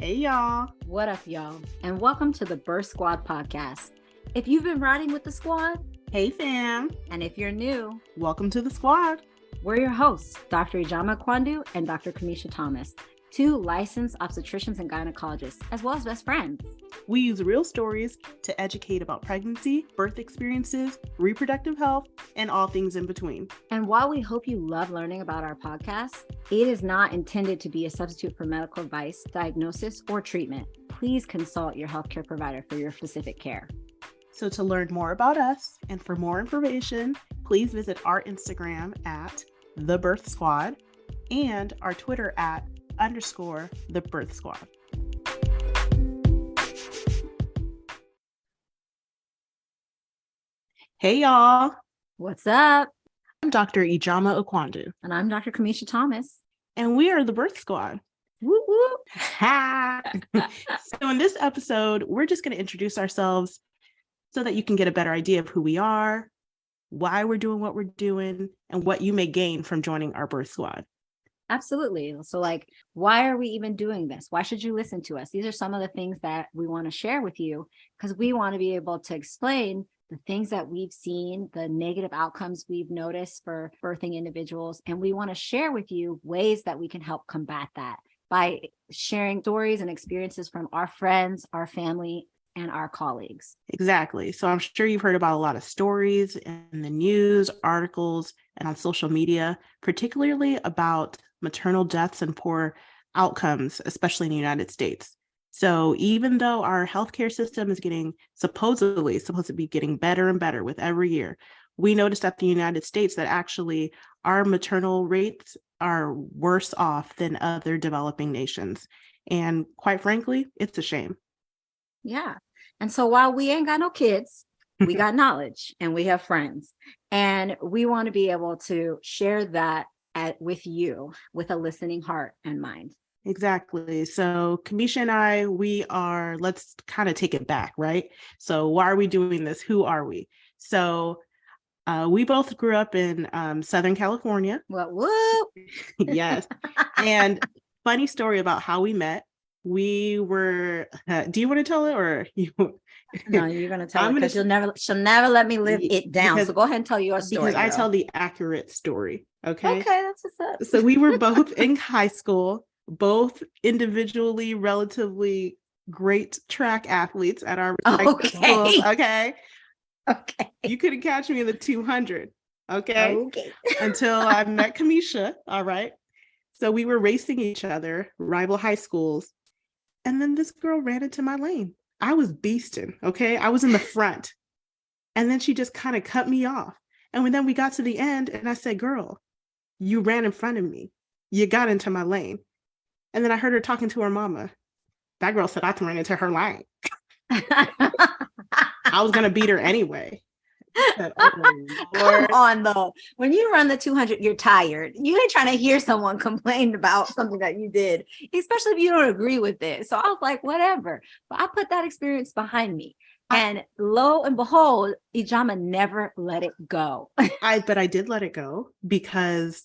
Hey, y'all. What up, y'all? And welcome to the Birth Squad podcast. If you've been riding with the squad, hey, fam. And if you're new, welcome to the squad. We're your hosts, Dr. Ijeoma Okwandu and Dr. Kimeshia Thomas, two licensed obstetricians and gynecologists, as well as best friends. We use real stories to educate about pregnancy, birth experiences, reproductive health, and all things in between. And while we hope you love learning about our podcast, it is not intended to be a substitute for medical advice, diagnosis, or treatment. Please consult your healthcare provider for your specific care. So to learn more about us and for more information, please visit our Instagram at The Birth Squad and our Twitter at _The Birth Squad. Hey, y'all. What's up? I'm Dr. Ijeoma Okwandu. And I'm Dr. Kimeshia Thomas. And we are the Birth Squad. Woo woo. So in this episode, we're just going to introduce ourselves so that you can get a better idea of who we are, why we're doing what we're doing, and what you may gain from joining our Birth Squad. Absolutely. So why are we even doing this? Why should you listen to us? These are some of the things that we want to share with you because we want to be able to explain the things that we've seen, the negative outcomes we've noticed for birthing individuals. And we want to share with you ways that we can help combat that by sharing stories and experiences from our friends, our family, and our colleagues. Exactly. So I'm sure you've heard about a lot of stories in the news, articles, and on social media, particularly about maternal deaths and poor outcomes, especially in the United States. So even though our healthcare system is supposed to be getting better and better with every year, we noticed at the United States that actually our maternal rates are worse off than other developing nations. And quite frankly, it's a shame. Yeah. And so while we ain't got no kids, we got knowledge and we have friends. And we want to be able to share that with you with a listening heart and mind. Exactly. So Kimeshia and I, let's kind of take it back, right? So why are we doing this? Who are we? So we both grew up in Southern California. Well, whoop. Yes. And funny story about how we met. We were, do you want to tell it or you? No, you're going to tell it because she'll never let me live it down. So go ahead and tell your story. Because I tell the accurate story. Okay. Okay. That's what's up. So we were both in high school, both individually relatively great track athletes at our schools. Okay. Okay. You couldn't catch me in the 200. Okay. Until I met Kimeshia. All right. So we were racing each other, rival high schools. And then this girl ran into my lane. I was beasting. Okay. I was in the front. And then she just kind of cut me off. And then we got to the end and I said, girl, you ran in front of me. You got into my lane. And then I heard her talking to her mama. That girl said I ran into her lane. I was going to beat her anyway. Said, Come on, though. When you run the 200, you're tired. You ain't trying to hear someone complain about something that you did, especially if you don't agree with it. So I was like, whatever. But I put that experience behind me. And lo and behold, Ijeoma never let it go. But I did let it go because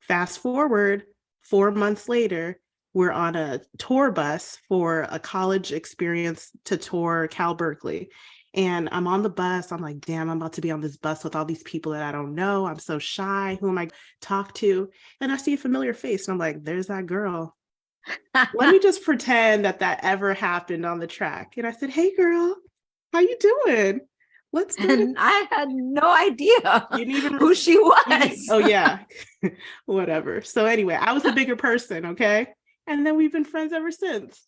fast forward 4 months later, we're on a tour bus for a college experience to tour Cal Berkeley. And I'm on the bus. I'm like, damn, I'm about to be on this bus with all these people that I don't know. I'm so shy. Who am I going to talk to? And I see a familiar face. And I'm like, there's that girl. Let me just pretend that ever happened on the track. And I said, hey, girl, how you doing? Let's do it. And I had no idea you didn't even who she was. Oh, yeah. Whatever. So anyway, I was the bigger person. Okay. And then we've been friends ever since.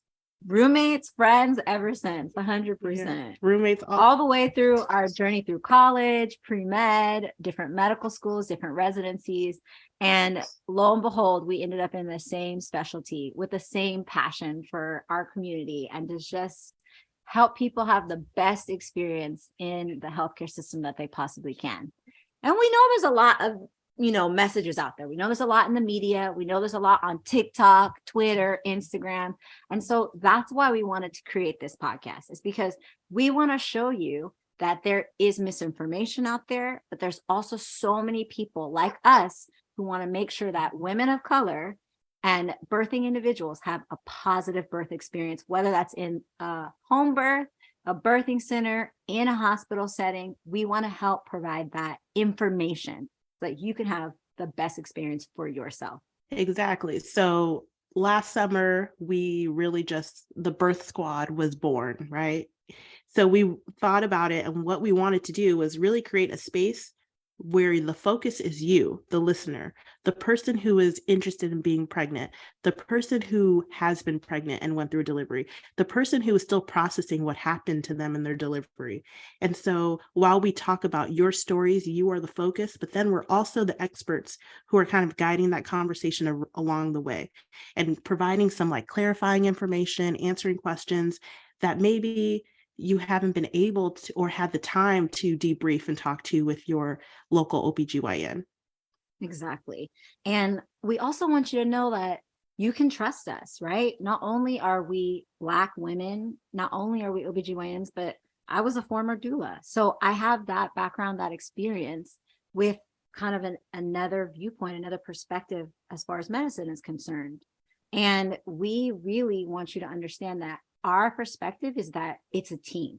Roommates, friends ever since, 100%. Yeah. Roommates all the way through our journey through college, pre-med, different medical schools, different residencies. And lo and behold, we ended up in the same specialty with the same passion for our community and to just help people have the best experience in the healthcare system that they possibly can. And we know there's a lot of messages out there. We know there's a lot in the media. We know there's a lot on TikTok, Twitter, Instagram. And so that's why we wanted to create this podcast, is because we want to show you that there is misinformation out there, but there's also so many people like us who want to make sure that women of color And birthing individuals have a positive birth experience, whether that's in a home birth, a birthing center, in a hospital setting. We want to help provide that information so that you can have the best experience for yourself. Exactly. So last summer, we really just, the birth squad was born, right? So we thought about it, and what we wanted to do was really create a space where the focus is you, the listener, the person who is interested in being pregnant, the person who has been pregnant and went through delivery, the person who is still processing what happened to them in their delivery. And so while we talk about your stories, you are the focus, but then we're also the experts who are kind of guiding that conversation along the way and providing some like clarifying information, answering questions that maybe you haven't been able to or had the time to debrief and talk to with your local OBGYN. Exactly. And we also want you to know that you can trust us, right? Not only are we Black women, not only are we OBGYNs, but I was a former doula. So I have that background, that experience with kind of another viewpoint, another perspective as far as medicine is concerned. And we really want you to understand that our perspective is that it's a team,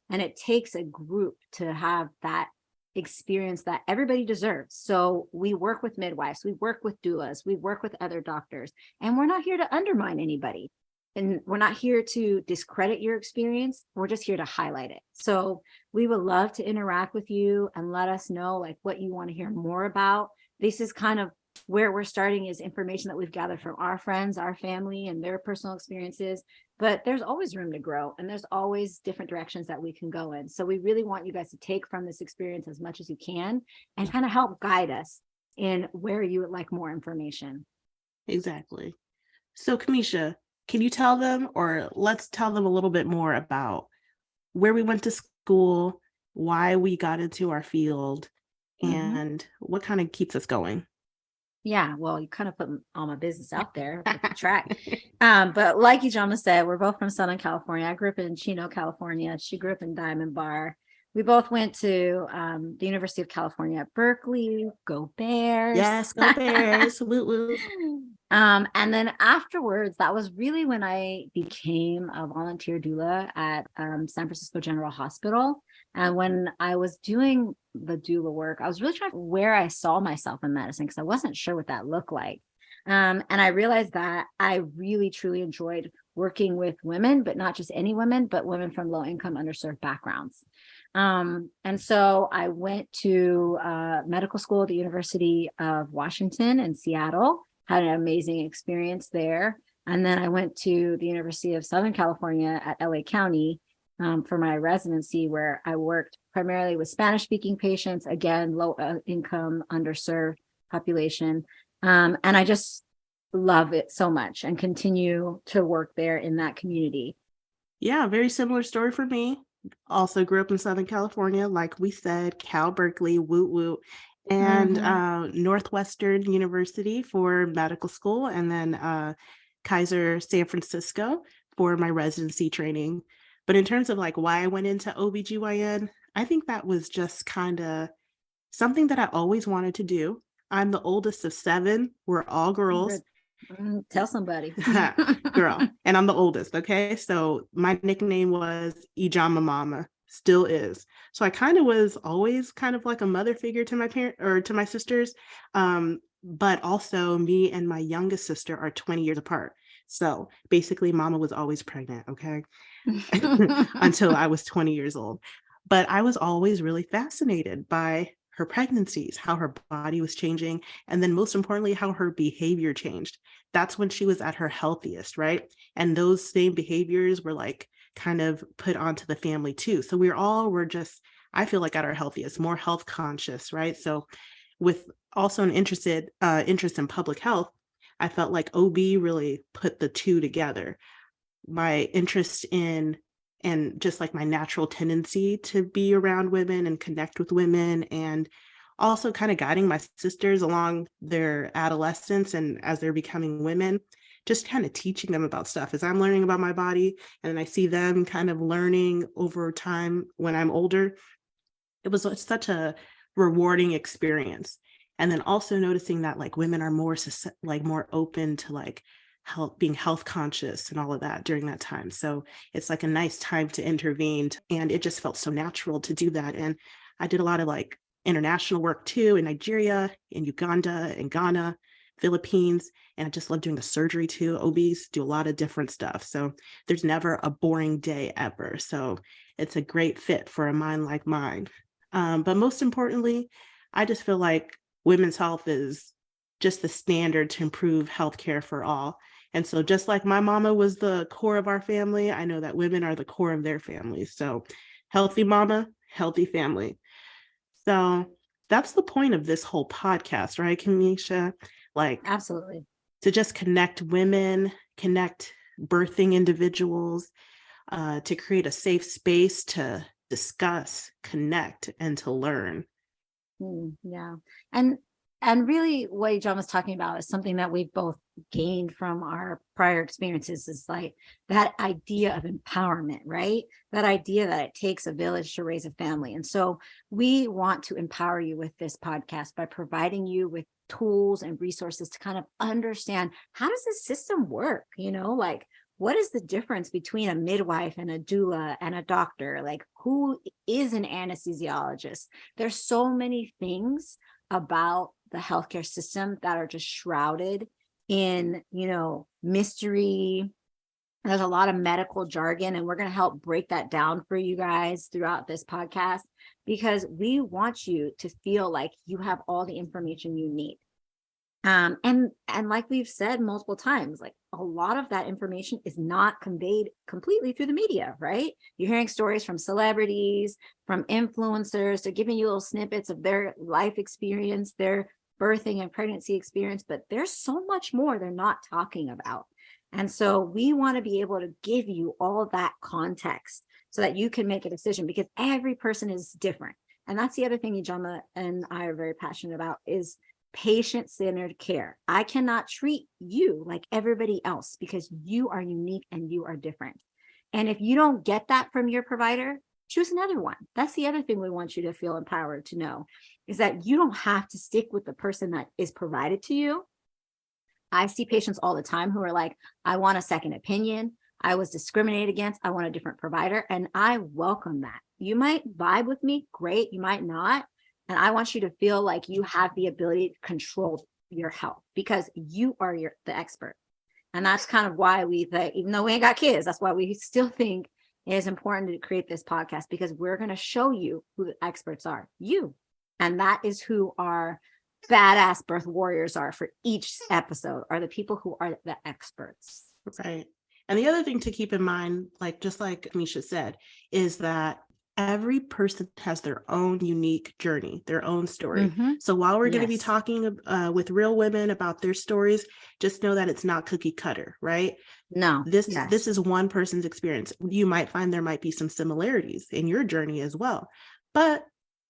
and it takes a group to have that experience that everybody deserves. So we work with midwives, we work with doulas, we work with other doctors, and we're not here to undermine anybody. And we're not here to discredit your experience. We're just here to highlight it. So we would love to interact with you and let us know like what you want to hear more about. This is kind of where we're starting, is information that we've gathered from our friends, our family, and their personal experiences. But there's always room to grow, and there's always different directions that we can go in. So we really want you guys to take from this experience as much as you can and kind of help guide us in where you would like more information. Exactly. So Kimeshia, can you tell them, or let's tell them a little bit more about where we went to school, why we got into our field, and what kind of keeps us going? Yeah, well, you kind of put all my business out there with the track. But like Ijeoma said, we're both from Southern California. I grew up in Chino, California. She grew up in Diamond Bar. We both went to the University of California at Berkeley. Go Bears. Yes, go Bears. Woo woo. And then afterwards, that was really when I became a volunteer doula at San Francisco General Hospital. And when I was doing the doula work, I was really trying to where I saw myself in medicine, because I wasn't sure what that looked like. And I realized that I really, truly enjoyed working with women, but not just any women, but women from low income, underserved backgrounds. And so I went to medical school at the University of Washington in Seattle, had an amazing experience there. And then I went to the University of Southern California at LA County for my residency, where I worked primarily with Spanish-speaking patients, again, low income, underserved population. And I just love it so much and continue to work there in that community. Yeah, very similar story for me. Also grew up in Southern California, like we said, Cal Berkeley, woot woot, and Northwestern University for medical school, and then Kaiser San Francisco for my residency training. But in terms of like why I went into OBGYN, I think that was just kind of something that I always wanted to do. I'm the oldest of 7. We're all girls. Tell somebody. Girl. And I'm the oldest. Okay. So my nickname was Ijeoma Mama, still is. So I kind of was always kind of like a mother figure to my parent or to my sisters. But also me and my youngest sister are 20 years apart. So basically mama was always pregnant. Okay. Until I was 20 years old. But I was always really fascinated by her pregnancies, how her body was changing, and then most importantly, how her behavior changed. That's when she was at her healthiest, right? And those same behaviors were like kind of put onto the family too. So we're just, I feel like at our healthiest, more health conscious, right? So with also an interest in public health, I felt like OB really put the two together. My interest in and just like my natural tendency to be around women and connect with women, and also kind of guiding my sisters along their adolescence and as they're becoming women, just kind of teaching them about stuff as I'm learning about my body, and I see them kind of learning over time when I'm older. It was such a rewarding experience. And then also noticing that like women are more more open to like being health conscious and all of that during that time. So it's like a nice time to intervene, and it just felt so natural to do that. And I did a lot of like international work too, in Nigeria, in Uganda, in Ghana, Philippines, and I just love doing the surgery too. OBs do a lot of different stuff. So there's never a boring day ever. So it's a great fit for a mind like mine. But most importantly, I just feel like women's health is just the standard to improve healthcare for all. And so just like my mama was the core of our family, I know that women are the core of their families. So healthy mama, healthy family. So that's the point of this whole podcast, right, Kimeshia? Like, Absolutely. to just connect women, connect birthing individuals, to create a safe space to discuss, connect, and to learn. Yeah. And really what Ijeoma was talking about is something that we've both gained from our prior experiences, is like that idea of empowerment, right? That idea that it takes a village to raise a family. And so we want to empower you with this podcast by providing you with tools and resources to kind of understand, how does this system work? Like, what is the difference between a midwife and a doula and a doctor? Like, who is an anesthesiologist? There's so many things about the healthcare system that are just shrouded in, mystery. There's a lot of medical jargon, and we're going to help break that down for you guys throughout this podcast, because we want you to feel like you have all the information you need. And like we've said multiple times, like a lot of that information is not conveyed completely through the media, right? You're hearing stories from celebrities, from influencers. They're giving you little snippets of their life experience, their birthing and pregnancy experience, but there's so much more they're not talking about. And so we want to be able to give you all that context so that you can make a decision, because every person is different. And that's the other thing Ijeoma and I are very passionate about, is patient-centered care. I cannot treat you like everybody else, because you are unique and you are different. And if you don't get that from your provider, choose another one. That's the other thing we want you to feel empowered to know, is that you don't have to stick with the person that is provided to you. I see patients all the time who are like, I want a second opinion. I was discriminated against. I want a different provider. And I welcome that. You might vibe with me. Great. You might not. And I want you to feel like you have the ability to control your health, because you are the expert. And that's kind of why even though we ain't got kids, that's why we still think it is important to create this podcast, because we're going to show you who the experts are, you. And that is who our badass birth warriors are for each episode, are the people who are the experts. Right. And the other thing to keep in mind, like just like Kimeshia said, is that every person has their own unique journey, their own story. Mm-hmm. So while we're going to be Yes. talking with real women about their stories, just know that it's not cookie cutter, right? No. This Yes. is one person's experience. You might find there might be some similarities in your journey as well, but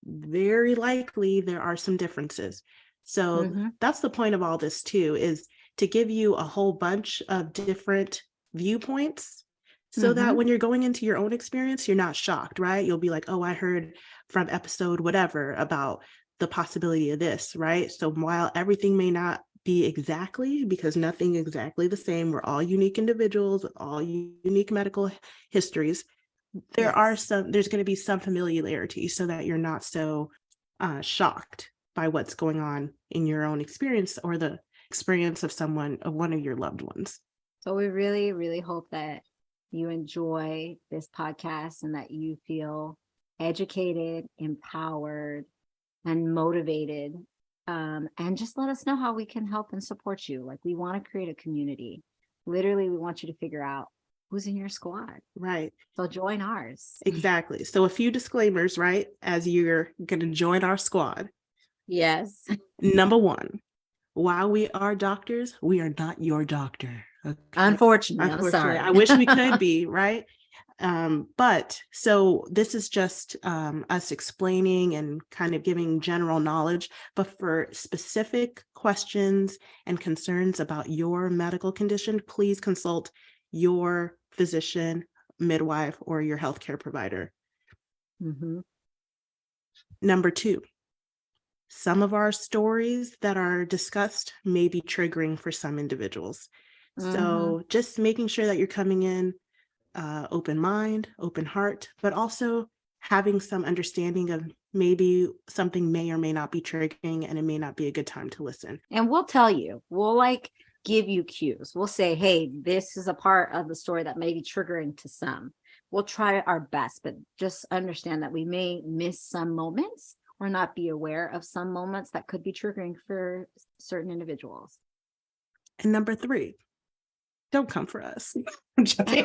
very likely there are some differences. So that's the point of all this too, is to give you a whole bunch of different viewpoints, so that when you're going into your own experience, you're not shocked, right? You'll be like, oh, I heard from episode whatever about the possibility of this, right? So while everything may not be exactly, because nothing exactly the same, we're all unique individuals with all unique medical histories, there's going to be some familiarity, so that you're not so shocked by what's going on in your own experience or the experience of one of your loved ones. So we really, really hope that you enjoy this podcast and that you feel educated, empowered, and motivated. And just let us know how we can help and support you. Like, we want to create a community. Literally, we want you to figure out who's in your squad. Right. So join ours. Exactly. So a few disclaimers, right? As you're going to join our squad. Yes. Number one, while we are doctors, we are not your doctor. Okay? Unfortunately, I'm sorry. I wish we could be, right? But so this is just us explaining and kind of giving general knowledge, but for specific questions and concerns about your medical condition, please consult your physician, midwife, or your healthcare provider. Number two, some of our stories that are discussed may be triggering for some individuals. So just making sure that you're coming in open mind, open heart, but also having some understanding of maybe something may or may not be triggering and it may not be a good time to listen. And we'll tell you, we'll like give you cues. We'll say, hey, this is a part of the story that may be triggering to some. We'll try our best, but just understand that we may miss some moments or not be aware of some moments that could be triggering for certain individuals. And number 3, don't come for us. I'm joking.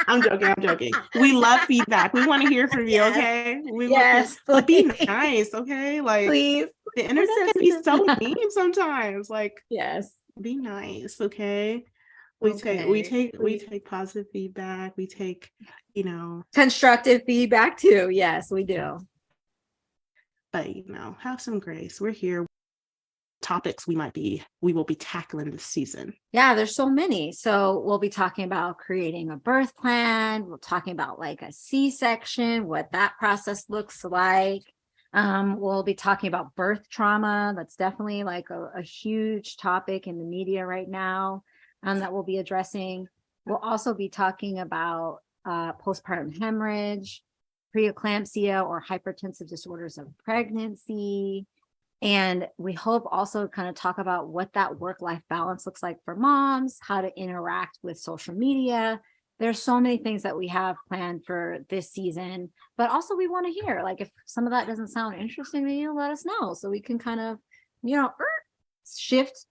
I'm joking. We love feedback. We want to hear from you, okay? But be nice, okay? Like, please. The internet can be so mean sometimes. Like, yes, be nice, okay? We take positive feedback. We take, constructive feedback too. Yes, we do. But have some grace. We're here. Topics we will be tackling this season. Yeah, there's so many. So we'll be talking about creating a birth plan. We're talking about like a C-section, what that process looks like. We'll be talking about birth trauma. That's definitely like a huge topic in the media right now that we'll be addressing. We'll also be talking about postpartum hemorrhage, preeclampsia or hypertensive disorders of pregnancy. And we hope also kind of talk about what that work-life balance looks like for moms, how to interact with social media. There's so many things that we have planned for this season, but also we want to hear, like, if some of that doesn't sound interesting to you, let us know so we can kind of, shift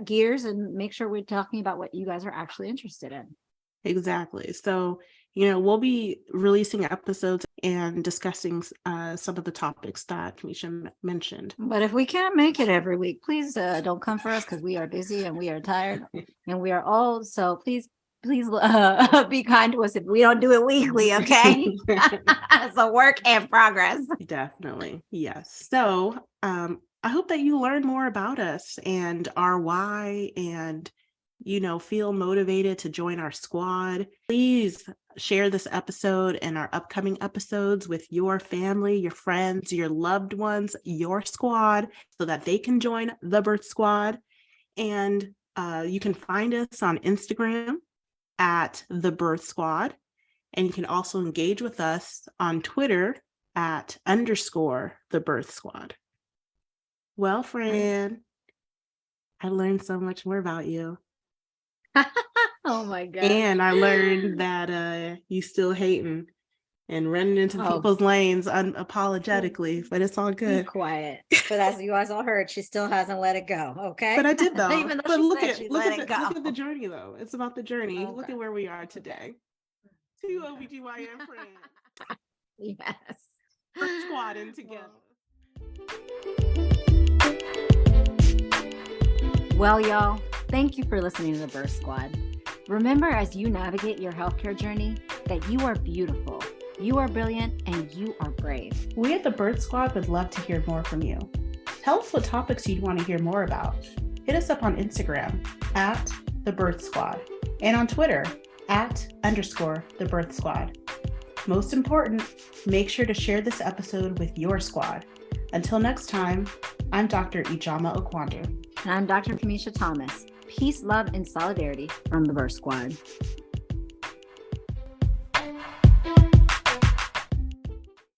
gears and make sure we're talking about what you guys are actually interested in. Exactly. So, we'll be releasing episodes and discussing some of the topics that Kimeshia mentioned. But if we can't make it every week, please don't come for us because we are busy and we are tired and we are old. So please be kind to us if we don't do it weekly, okay? It's a work in progress. Definitely. Yes. So I hope that you learn more about us and our why and feel motivated to join our squad. Please share this episode and our upcoming episodes with your family, your friends, your loved ones, your squad, so that they can join the birth squad. And you can find us on Instagram at the birth squad. And you can also engage with us on Twitter at _ the birth squad. Well, Fran, I learned so much more about you. Oh my God. And I learned that you still hating and running into people's lanes unapologetically, but it's all good. Be quiet. But as you guys all heard, she still hasn't let it go. Okay. But I did though. Even though but she look said at she look let at it the, go. look at the journey though. It's about the journey. Okay. Look at where we are today. 2 OBGYN friends. Yes. We're squatting together. Well, y'all, thank you for listening to the Birth Squad. Remember, as you navigate your healthcare journey, that you are beautiful, you are brilliant, and you are brave. We at the Birth Squad would love to hear more from you. Tell us what topics you'd want to hear more about. Hit us up on Instagram at the Birth Squad and on Twitter at _ the Birth Squad. Most important, make sure to share this episode with your squad. Until next time, I'm Dr. Ijeoma Okwandu. And I'm Dr. Kimeshia Thomas. Peace, love, and solidarity from the Birth Squad.